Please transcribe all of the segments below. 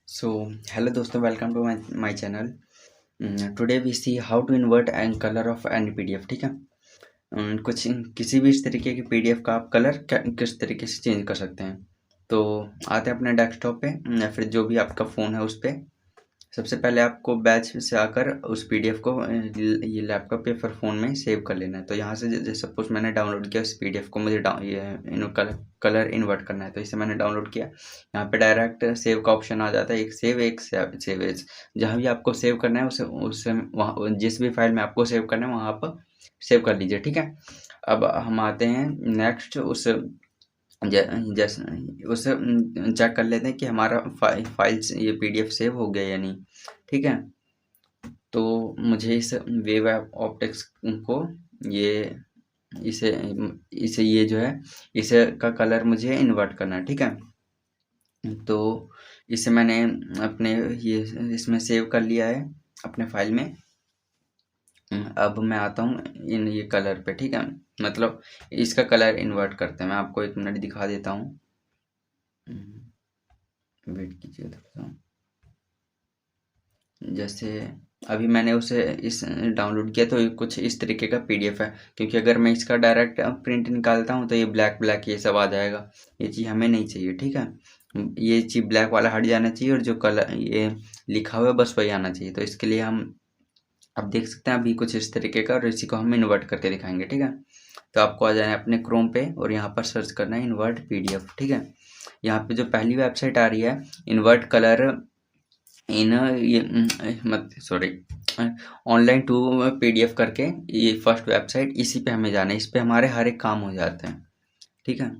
So, hello दोस्तों, welcome to my channel. Today we see how to invert and colour of any PDF. ठीक है। कुछ किसी भी इस तरीके की पीडीएफ का आप कलर किस तरीके से चेंज कर सकते हैं। तो आते हैं अपने डेस्कटॉप पे या फिर जो भी आपका फ़ोन है उस पर। सबसे पहले आपको बैच से आकर उस पीडीएफ को ये लैपटॉप या फिर फ़ोन में सेव कर लेना है। तो यहाँ से जैसे सपोज मैंने डाउनलोड किया उस पीडीएफ को, मुझे कलर इन्वर्ट करना है, तो इसे मैंने डाउनलोड किया। यहाँ पे डायरेक्ट सेव का ऑप्शन आ जाता है, एक सेव एज। जहाँ भी आपको सेव करना है उसे वहाँ जिस भी फाइल में आपको सेव करना है वहाँ आप सेव कर लीजिए। ठीक है। अब हम आते हैं नेक्स्ट जैसे उसे चेक कर लेते हैं कि हमारा फाइल ये पीडीएफ सेव हो गया या नहीं। ठीक है। तो मुझे इस वेब ऑप्टिक्स को ये इसे इसे ये जो है इसे का कलर मुझे इन्वर्ट करना है। ठीक है। तो इसे मैंने अपने ये इसमें सेव कर लिया है अपने फाइल में। अब मैं आता हूँ इन ये कलर पे। ठीक है। मतलब इसका कलर इन्वर्ट करते हैं। मैं आपको 1 मिनट दिखा देता हूँ। वेट कीजिए थोड़ा सा। जैसे अभी मैंने उसे इस डाउनलोड किया तो ये कुछ इस तरीके का पीडीएफ है, क्योंकि अगर मैं इसका डायरेक्ट प्रिंट निकालता हूँ तो ये ब्लैक ब्लैक ये सब आ जाएगा। ये चीज़ हमें नहीं चाहिए। ठीक है। ये चीज़ ब्लैक वाला हट जाना चाहिए और जो कलर ये लिखा हुआ है बस वही आना चाहिए। तो इसके लिए हम अब देख सकते हैं अभी कुछ इस तरीके का, और इसी को हम इन्वर्ट करके दिखाएंगे। ठीक है। तो आपको आ जाना है अपने क्रोम पे और यहाँ पर सर्च करना है इन्वर्ट पीडीएफ। ठीक है। यहाँ पे जो पहली वेबसाइट आ रही है इन्वर्ट कलर इन ये मत सॉरी ऑनलाइन टू पीडीएफ करके, ये फर्स्ट वेबसाइट, इसी पे हमें जाना है। इस पे हमारे हर एक काम हो जाते हैं। ठीक है।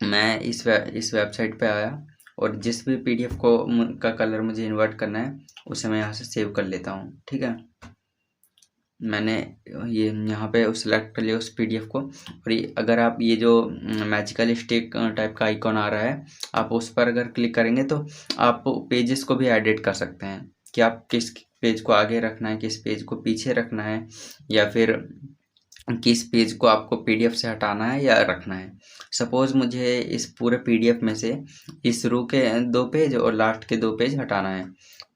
मैं इस वेबसाइट पे आया और जिस भी पीडीएफ को का कलर मुझे इन्वर्ट करना है उसे मैं यहाँ से सेव कर लेता हूँ। ठीक है। मैंने ये यहाँ पे सिलेक्ट कर लिया उस पीडीएफ को, और ये अगर आप ये जो मैजिकल स्टिक टाइप का आइकॉन आ रहा है आप उस पर अगर क्लिक करेंगे तो आप पेजेस को भी एडिट कर सकते हैं कि आप किस पेज को आगे रखना है, किस पेज को पीछे रखना है, या फिर किस पेज को आपको पीडीएफ से हटाना है या रखना है। सपोज मुझे इस पूरे पीडीएफ में से इस रो के 2 पेज और लास्ट के 2 पेज हटाना है,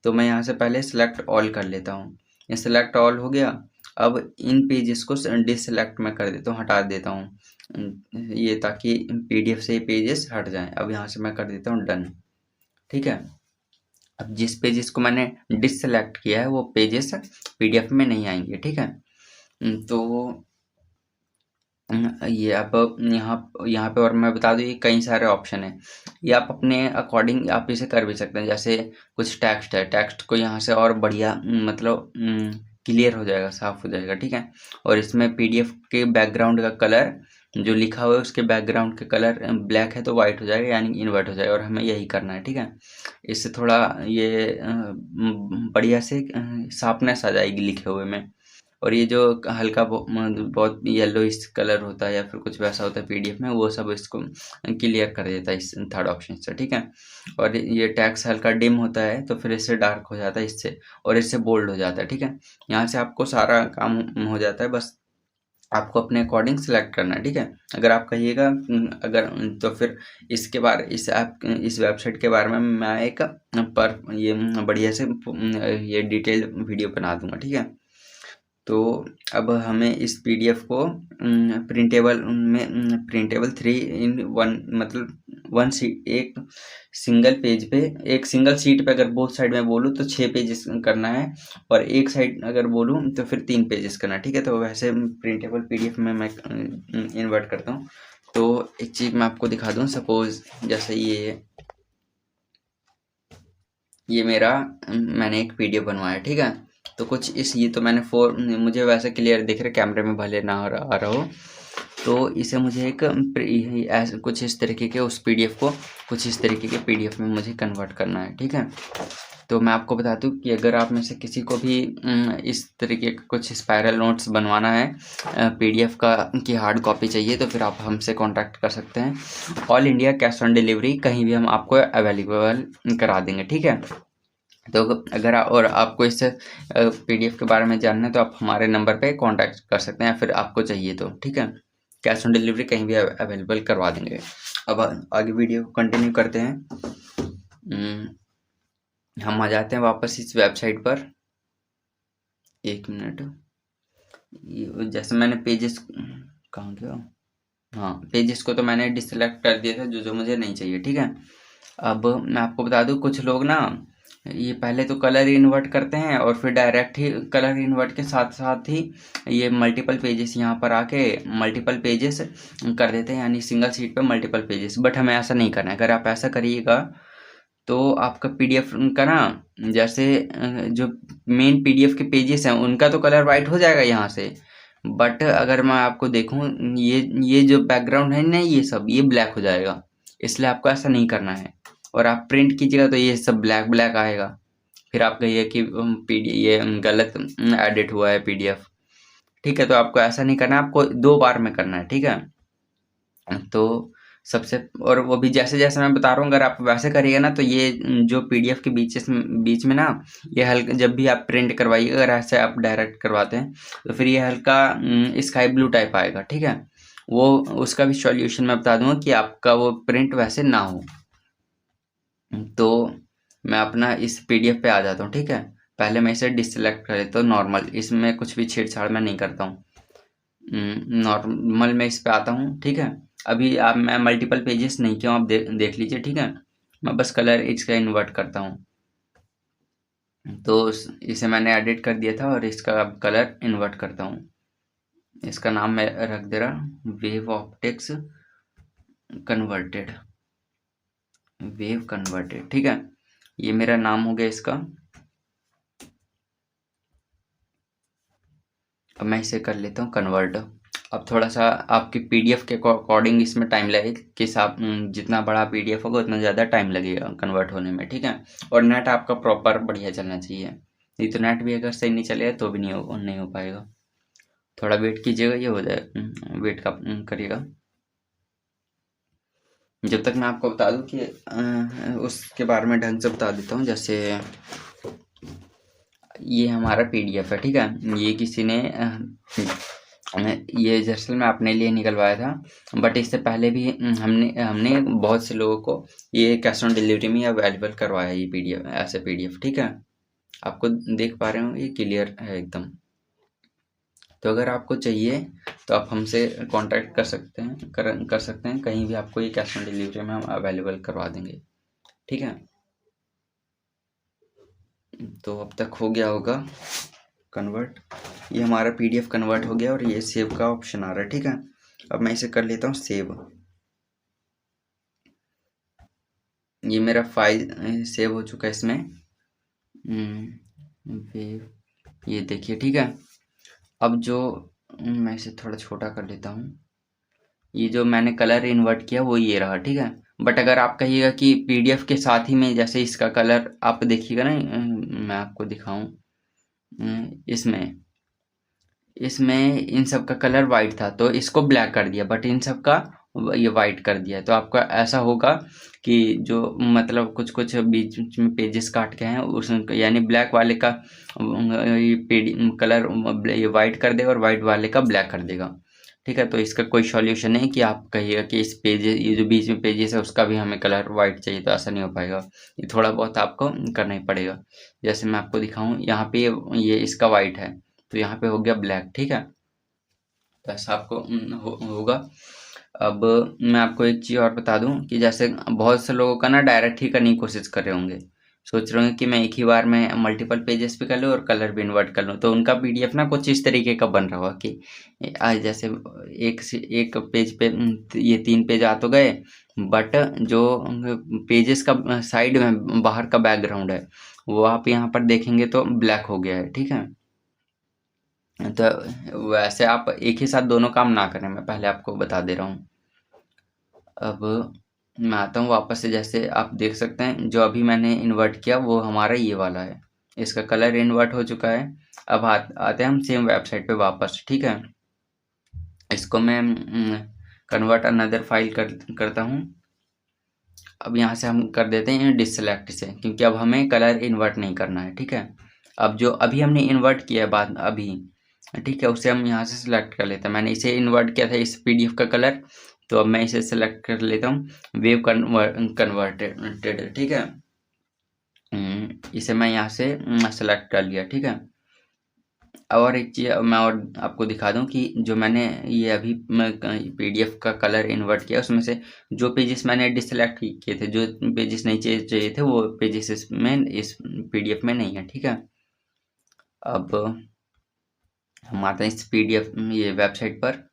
तो मैं यहाँ से पहले सिलेक्ट ऑल कर लेता हूँ। ये सिलेक्ट ऑल हो गया। अब इन पेजेस को डिससेलेक्ट मैं कर देता हूँ, हटा देता हूँ ये, ताकि पीडीएफ से ये पेजेस हट जाएं। अब यहाँ से मैं कर देता हूँ डन। ठीक है। अब जिस पेजेस को मैंने डिससेलेक्ट किया है वो पेजेस पीडीएफ में नहीं आएंगे। ठीक है। तो ये आप यहाँ यहाँ पे, और मैं बता दूँ ये कई सारे ऑप्शन है, ये आप अपने अकॉर्डिंग आप इसे कर भी सकते हैं। जैसे कुछ टेक्स्ट है, टेक्स्ट को यहाँ से और बढ़िया मतलब क्लियर हो जाएगा, साफ हो जाएगा। ठीक है। और इसमें पीडीएफ के बैकग्राउंड का कलर जो लिखा हुआ है उसके बैकग्राउंड के कलर ब्लैक है तो वाइट हो जाएगा, यानी इन्वर्ट हो जाएगा, और हमें यही करना है। ठीक है। इससे थोड़ा ये बढ़िया से शार्पनेस आ जाएगी लिखे हुए में। और ये जो हल्का बहुत येलोइश कलर होता है या फिर कुछ वैसा होता है पीडीएफ में, वो सब इसको क्लियर कर देता है इस थर्ड ऑप्शन से। ठीक है। और ये टेक्स्ट हल्का डिम होता है तो फिर इससे डार्क हो जाता है इससे, और इससे बोल्ड हो जाता है। ठीक है। यहाँ से आपको सारा काम हो जाता है, बस आपको अपने अकॉर्डिंग सेलेक्ट करना है। ठीक है। अगर आप कहिएगा अगर तो फिर इसके बारे इस ऐप इस वेबसाइट के बारे में मैं एक पर ये बढ़िया से ये डिटेल्ड वीडियो बना दूंगा। ठीक है। तो अब हमें इस पीडीएफ को प्रिंटेबल 3 in 1, मतलब वन सीट, एक सिंगल पेज पे, एक सिंगल सीट पे अगर बोथ साइड में बोलूँ तो 6 पेजेस करना है, और एक साइड अगर बोलूँ तो फिर 3 पेजेस करना है। ठीक है। तो वैसे प्रिंटेबल पीडीएफ में मैं इन्वर्ट करता हूँ। तो एक चीज़ मैं आपको दिखा दूँ। सपोज जैसे ये मेरा मैंने एक पीडीएफ बनवाया। ठीक है। तो कुछ इस ये तो मैंने मुझे वैसे क्लियर दिख रहा है, कैमरे में भले ना आ रहा हो, तो इसे मुझे एक कुछ इस तरीके के उस पीडीएफ को कुछ इस तरीके के पीडीएफ में मुझे कन्वर्ट करना है। ठीक है। तो मैं आपको बता दूं कि अगर आप में से किसी को भी इस तरीके का कुछ स्पाइरल नोट्स बनवाना है, पीडीएफ का की हार्ड कॉपी चाहिए, तो फिर आप हमसे कांटेक्ट कर सकते हैं। All India cash on delivery कहीं भी हम आपको अवेलेबल करा देंगे। ठीक है। तो अगर और आपको इस पीडीएफ के बारे में जानना है तो आप हमारे नंबर पे कांटेक्ट कर सकते हैं, या फिर आपको चाहिए तो। ठीक है। कैश ऑन डिलीवरी कहीं भी अवेलेबल करवा देंगे। अब आगे वीडियो कंटिन्यू करते हैं। हम आ जाते हैं वापस इस वेबसाइट पर। एक मिनट, जैसे मैंने पेजेस कहाँ गया, हाँ पेजेस को तो मैंने डिसलेक्ट कर दिया था जो जो मुझे नहीं चाहिए, ठीक है। अब मैं आपको बता दूं, कुछ लोग ना ये पहले तो कलर इन्वर्ट करते हैं और फिर डायरेक्ट ही कलर इन्वर्ट के साथ साथ ही ये मल्टीपल पेजेस यहाँ पर आके मल्टीपल पेजेस कर देते हैं, यानी सिंगल शीट पे मल्टीपल पेजेस। बट हमें ऐसा नहीं करना है। अगर आप ऐसा करिएगा तो आपका पीडीएफ का ना, जैसे जो मेन पीडीएफ के पेजेस हैं उनका तो कलर वाइट हो जाएगा यहाँ से, बट अगर मैं आपको देखूँ, ये जो बैकग्राउंड है ना, ये सब ये ब्लैक हो जाएगा। इसलिए आपको ऐसा नहीं करना है। और आप प्रिंट कीजिएगा तो ये सब ब्लैक ब्लैक आएगा। फिर आप कहिए कि ये गलत एडिट हुआ है पीडीएफ, ठीक है। तो आपको ऐसा नहीं करना है, आपको 2 बार में करना है, ठीक है। तो सबसे, और वो भी जैसे जैसे मैं बता रहा हूँ, अगर आप वैसे करिएगा ना तो ये जो पीडीएफ के बीच में ना, ये हल्का, जब भी आप प्रिंट करवाइएगा, अगर ऐसे आप डायरेक्ट करवाते हैं तो फिर ये हल्का स्काई ब्लू टाइप आएगा, ठीक है। वो उसका भी सॉल्यूशन मैं बता दूंगा कि आपका वो प्रिंट वैसे ना हो। तो मैं अपना इस पीडीएफ पे आ जाता हूँ, ठीक है। पहले मैं इसे डिसलेक्ट कर लेता हूँ नॉर्मल, इसमें कुछ भी छेड़छाड़ मैं नहीं करता हूँ। नॉर्मल में इस पे आता हूँ, ठीक है। अभी आप, मैं मल्टीपल पेजेस नहीं किया हूँ, आप देख लीजिए, ठीक है। मैं बस कलर इसका इन्वर्ट करता हूँ। तो इसे मैंने एडिट कर दिया था और इसका अब कलर इन्वर्ट करता हूँ। इसका नाम मैं रख दे रहा, wave optics converted, wave converted, ठीक है। ये मेरा नाम हो गया इसका। अब मैं इसे कर लेता हूँ कन्वर्ट। अब थोड़ा सा आपकी पीडीएफ के अकॉर्डिंग इसमें टाइम लगेगा, कि आप जितना बड़ा पीडीएफ होगा उतना ज़्यादा टाइम लगेगा कन्वर्ट होने में, ठीक है। और नेट आपका प्रॉपर बढ़िया चलना चाहिए, नहीं तो नेट भी अगर सही नहीं चलेगा तो भी नहीं हो पाएगा। थोड़ा वेट कीजिएगा, ये हो जाए, वेट का करिएगा। जब तक मैं आपको बता दूं कि उसके बारे में ढंग से बता देता हूँ। जैसे ये हमारा पीडीएफ है, ठीक है। ये किसी ने ये दरअसल मैं अपने लिए निकलवाया था, बट इससे पहले भी हमने हमने बहुत से लोगों को ये कैश ऑन डिलीवरी में अवेलेबल करवाया, ये पीडीएफ, ऐसे पीडीएफ, ठीक है। आपको देख पा रहे हो, ये क्लियर है एकदम। तो अगर आपको चाहिए तो आप हमसे कांटेक्ट कर सकते हैं कहीं भी, आपको ये कैश ऑन डिलीवरी में हम अवेलेबल करवा देंगे, ठीक है। तो अब तक हो गया होगा कन्वर्ट, ये हमारा पीडीएफ कन्वर्ट हो गया और ये सेव का ऑप्शन आ रहा है, ठीक है। अब मैं इसे कर लेता हूँ सेव। ये मेरा फाइल सेव हो चुका है इसमें, वेव, ये देखिए, ठीक है। अब जो मैं इसे थोड़ा छोटा कर लेता हूँ, ये जो मैंने कलर इन्वर्ट किया वो ये रहा, ठीक है। बट अगर आप कहिएगा कि पीडीएफ के साथ ही में, जैसे इसका कलर आप देखिएगा ना, मैं आपको दिखाऊं, इसमें इसमें इन सब का कलर वाइट था तो इसको ब्लैक कर दिया, बट इन सब का ये वाइट कर दिया। तो आपका ऐसा होगा कि जो मतलब कुछ कुछ बीच में पेजेस काट के हैं उस, यानी ब्लैक वाले का ये कलर ये वाइट कर देगा और वाइट वाले का ब्लैक कर देगा, ठीक है। तो इसका कोई सॉल्यूशन नहीं कि आप कहिएगा कि इस पेज, ये जो बीच में पेजेस है उसका भी हमें कलर वाइट चाहिए, तो ऐसा नहीं हो पाएगा। ये थोड़ा बहुत आपको करना ही पड़ेगा। जैसे मैं आपको दिखाऊं, यहाँ पे ये इसका वाइट है तो यहाँ पे हो गया ब्लैक, ठीक है। तो ऐसा आपको होगा। अब मैं आपको एक चीज़ और बता दूं कि जैसे बहुत से लोगों का ना डायरेक्ट ही करने की कोशिश कर रहे होंगे, सोच रहे होंगे कि मैं एक ही बार में मल्टीपल पेजेस पे कर लूँ और कलर भी इन्वर्ट कर लूँ। तो उनका पीडीएफ ना कुछ इस तरीके का बन रहा होगा कि आज जैसे एक पेज पे ये 3 पेज आ तो गए, बट जो पेजेस का साइड में बाहर का बैकग्राउंड है वो आप यहाँ पर देखेंगे तो ब्लैक हो गया है, ठीक है। तो वैसे आप एक ही साथ दोनों काम ना करें, मैं पहले आपको बता दे रहा हूँ। अब मैं आता हूँ वापस से, जैसे आप देख सकते हैं जो अभी मैंने इन्वर्ट किया वो हमारा ये वाला है, इसका कलर इन्वर्ट हो चुका है। अब आते हैं हम सेम वेबसाइट पे वापस, ठीक है। इसको मैं कन्वर्ट अनदर फाइल करता हूँ। अब यहाँ से हम कर देते हैं डिससेलेक्ट से, क्योंकि अब हमें कलर इन्वर्ट नहीं करना है, ठीक है। अब जो अभी हमने इन्वर्ट किया है बाद अभी, ठीक है, उसे हम यहाँ से सिलेक्ट कर लेते हैं। मैंने इसे इन्वर्ट किया था इस पीडीएफ का कलर, तो अब मैं इसे सिलेक्ट कर लेता हूँ, वेव कन्वर्टेड, ठीक है। इसे मैं यहाँ से सेलेक्ट कर लिया, ठीक है। और एक चीज़ मैं और आपको दिखा दूं कि जो मैंने ये अभी पीडीएफ का कलर इन्वर्ट किया, उसमें से जो पेजेस मैंने डिसलेक्ट किए थे, जो पेजेस नहीं चाहिए थे, वो पेजेस इसमें इस पीडीएफ में नहीं है, ठीक है। अब हम आते हैं इस पीडीएफ ये वेबसाइट पर।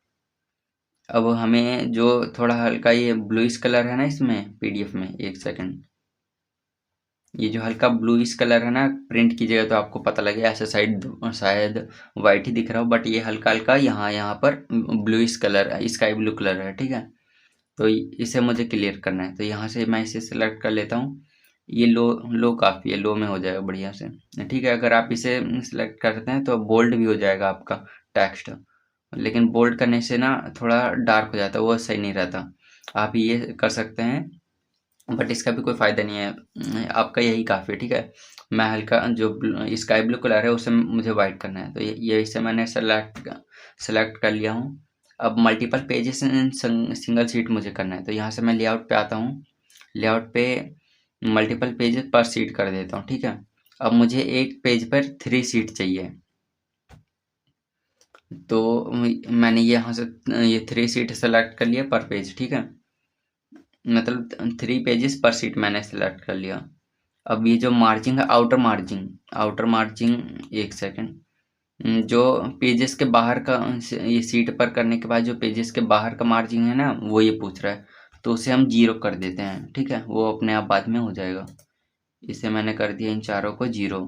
अब हमें जो थोड़ा हल्का ये ब्लूइश कलर है ना इसमें पीडीएफ में, एक सेकंड, ये जो हल्का ब्लूइश कलर है ना, प्रिंट कीजिएगा तो आपको पता लगेगा, ऐसा साइड शायद वाइट ही दिख रहा हो, बट ये हल्का हल्का यहाँ पर bluish colour, sky blue colour है, ठीक है। तो इसे मुझे क्लियर करना है, तो यहाँ से मैं इसे सिलेक्ट कर लेता हूँ। ये लो लो काफ़ी है, लो में हो जाएगा बढ़िया से, ठीक है। अगर आप इसे सिलेक्ट करते हैं तो बोल्ड भी हो जाएगा आपका टेक्स्ट, लेकिन बोल्ड करने से ना थोड़ा डार्क हो जाता है, वो सही नहीं रहता। आप ये कर सकते हैं, बट इसका भी कोई फ़ायदा नहीं है, आपका यही काफ़ी है, ठीक है। मैं हल्का जो स्काई ब्लू कलर है उसे मुझे वाइट करना है, तो ये इसे मैंने सेलेक्ट कर लिया हूँ। अब multiple pages in single sheet मुझे करना है, तो यहाँ से मैं लेआउट पे आता हूँ। लेआउट पे मल्टीपल पेजेस पर शीट कर देता हूँ, ठीक है। अब मुझे एक पेज पर 3 शीट चाहिए, तो मैंने यहाँ से ये 3 शीट सेलेक्ट कर लिया पर पेज, ठीक है। मतलब 3 पेजेस पर शीट मैंने सेलेक्ट कर लिया। अब ये जो मार्जिन है, आउटर मार्जिन, एक सेकंड, जो पेजेस के बाहर का ये सीट पर करने के बाद जो पेजेस के बाहर का मार्जिन है ना, वो ये पूछ रहा है, तो उसे हम 0 कर देते हैं, ठीक है। वो अपने आप बाद में हो जाएगा। इसे मैंने कर दिया इन चारों को 0।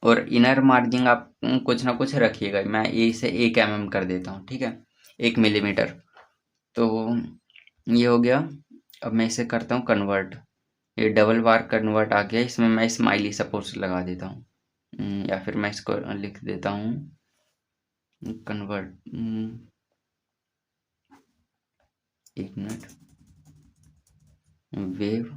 और इनर मार्जिन आप कुछ ना कुछ रखिएगा, मैं इसे 1 mm कर देता हूँ, ठीक है, 1 मिलीमीटर। तो ये हो गया। अब मैं इसे करता हूँ कन्वर्ट। ये डबल बार कन्वर्ट आ गया, इसमें मैं स्माइली सपोज लगा देता हूँ, या फिर मैं इसको लिख देता हूँ कन्वर्ट, एक मिनट, वेव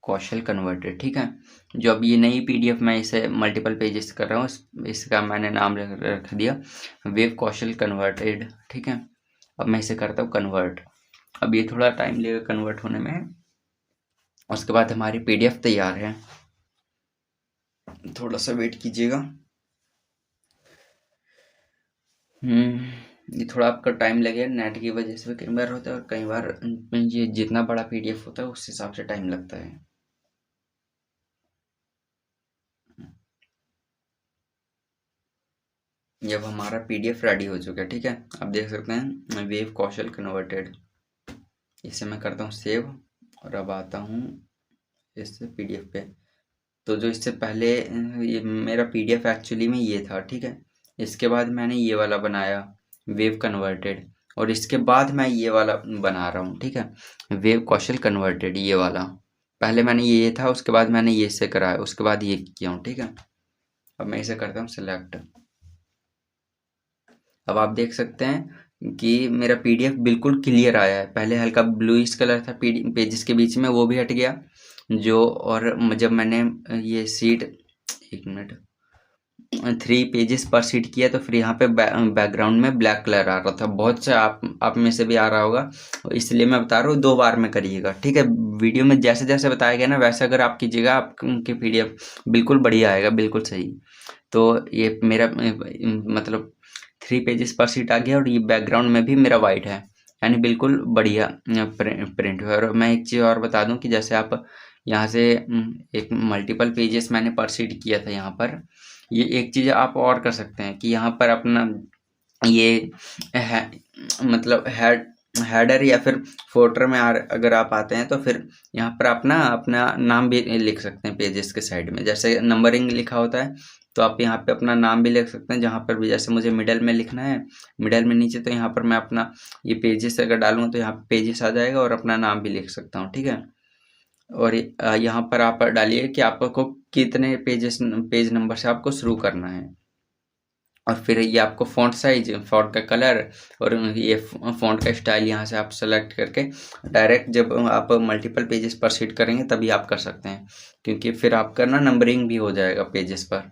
कौशल कन्वर्टेड, ठीक है। जो अब ये नई पीडीएफ मैं इसे मल्टीपल पेजेस कर रहा हूँ, इसका मैंने नाम रख दिया वेव कौशल कन्वर्टेड, ठीक है। अब मैं इसे करता हूँ कन्वर्ट। अब ये थोड़ा टाइम लेगा कन्वर्ट होने में, उसके बाद हमारी पीडीएफ तैयार है, थोड़ा सा वेट कीजिएगा। ये थोड़ा आपका टाइम लगेगा, नेट की वजह से कई बार होता है, और कई बार ये जितना बड़ा पीडीएफ होता है उस हिसाब से टाइम लगता है। जब हमारा पीडीएफ रेडी हो चुका है, ठीक है, आप देख सकते हैं वेव कौशल कन्वर्टेड। इसे मैं करता हूँ सेव, और अब आता हूँ इस पीडीएफ पे। तो जो इससे पहले ये मेरा पीडीएफ एक्चुअली में ये था, ठीक है। इसके बाद मैंने ये वाला बनाया वेव कन्वर्टेड, और इसके बाद मैं ये वाला बना रहा हूँ, ठीक है, वेव कौशल कन्वर्टेड, ये वाला। पहले मैंने ये था, उसके बाद मैंने ये से कराया, उसके बाद ये किया हूँ, ठीक है। अब मैं इसे करता हूँ सिलेक्ट। अब आप देख सकते हैं कि मेरा पीडीएफ बिल्कुल क्लियर आया है। पहले हल्का ब्लूइश कलर था पेजेस के बीच में, वो भी हट गया जो, और जब मैंने ये सीट, एक मिनट, 3 पेजेस पर शीट किया, तो फिर यहाँ पे बैकग्राउंड में ब्लैक कलर आ रहा था, बहुत से आप में से भी आ रहा होगा, इसलिए मैं बता रहा हूँ 2 बार में करिएगा, ठीक है। वीडियो में जैसे जैसे बताया गया ना, वैसे अगर आप कीजिएगा, आपकी पीडीएफ बिल्कुल बढ़िया आएगा, बिल्कुल सही। तो ये मेरा मतलब 3 पेजेस पर शीट आ गया, और ये बैकग्राउंड में भी मेरा वाइट है, यानी बिल्कुल बढ़िया प्रिंट हुआ। और मैं एक चीज़ और बता दूं कि जैसे आप यहाँ से एक मल्टीपल पेजेस मैंने पर शीट किया था यहाँ पर, ये एक चीज़ आप और कर सकते हैं कि यहाँ पर अपना ये है, मतलब हेडर या फिर फोल्डर में अगर आप आते हैं, तो फिर यहाँ पर अपना अपना नाम भी लिख सकते हैं पेजेस के साइड में, जैसे नंबरिंग लिखा होता है, तो आप यहाँ पे अपना नाम भी लिख सकते हैं जहाँ पर भी, जैसे मुझे मिडल में लिखना है, मिडल में नीचे, तो यहाँ पर मैं अपना ये पेजेस अगर डालूँ तो यहाँ पे पेजेस आ जाएगा, और अपना नाम भी लिख सकता हूँ, ठीक है। और यहाँ पर आप डालिए कि आपको कितने पेज नंबर से आपको शुरू करना है, और फिर ये आपको फ़ॉन्ट साइज, फ़ॉन्ट का कलर, और ये फ़ॉन्ट का स्टाइल यहाँ से आप सेलेक्ट करके डायरेक्ट जब आप मल्टीपल पेजेस पर शीट करेंगे तभी आप कर सकते हैं, क्योंकि फिर आपका ना नंबरिंग भी हो जाएगा पेजेस पर।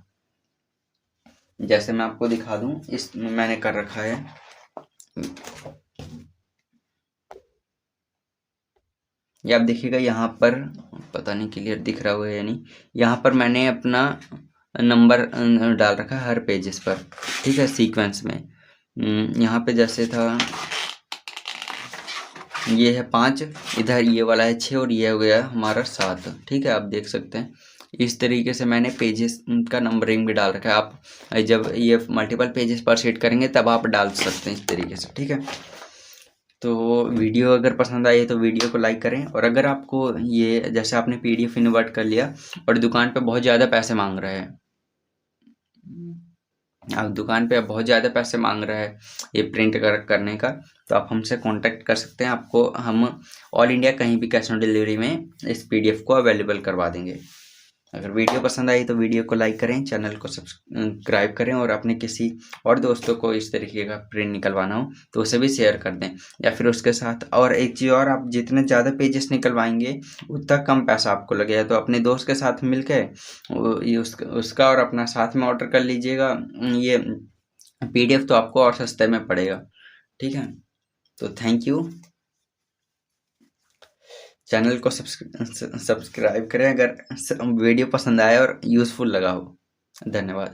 जैसे मैं आपको दिखा दूँ, इस मैंने कर रखा है, ये आप देखिएगा यहाँ पर, पता नहीं क्लियर दिख रहा हुआ है या नहीं, यहाँ पर मैंने अपना नंबर डाल रखा है हर पेजेस पर, ठीक है, सीक्वेंस में। यहाँ पे जैसे था, ये है 5, इधर ये वाला है 6 और ये हो गया हमारा 7, ठीक है, आप देख सकते हैं। इस तरीके से मैंने पेजेस का नंबरिंग भी डाल रखा है। आप जब ये मल्टीपल पेजेस पर सेट करेंगे तब आप डाल सकते हैं इस तरीके से, ठीक है। तो वीडियो अगर पसंद आई तो वीडियो को लाइक करें, और अगर आपको ये जैसे आपने PDF इन्वर्ट कर लिया और दुकान पे बहुत ज़्यादा पैसे मांग रहे हैं, आप दुकान पे बहुत ज़्यादा पैसे मांग रहे हैं ये प्रिंट करने का, तो आप हमसे कांटेक्ट कर सकते हैं। आपको हम ऑल इंडिया कहीं भी कैश ऑन डिलीवरी में इस PDF को अवेलेबल करवा देंगे। अगर वीडियो पसंद आई तो वीडियो को लाइक करें, चैनल को सब्सक्राइब करें, और अपने किसी और दोस्तों को इस तरीके का प्रिंट निकलवाना हो तो उसे भी शेयर कर दें। या फिर उसके साथ और एक चीज़ और, आप जितने ज़्यादा पेजेस निकलवाएंगे उतना कम पैसा आपको लगेगा। तो अपने दोस्त के साथ मिलके उसका और अपना साथ में ऑर्डर कर लीजिएगा ये PDF, तो आपको और सस्ते में पड़ेगा, ठीक है। तो थैंक यू। चैनल को सब्सक्राइब करें अगर वीडियो पसंद आए और यूज़फुल लगा हो। धन्यवाद।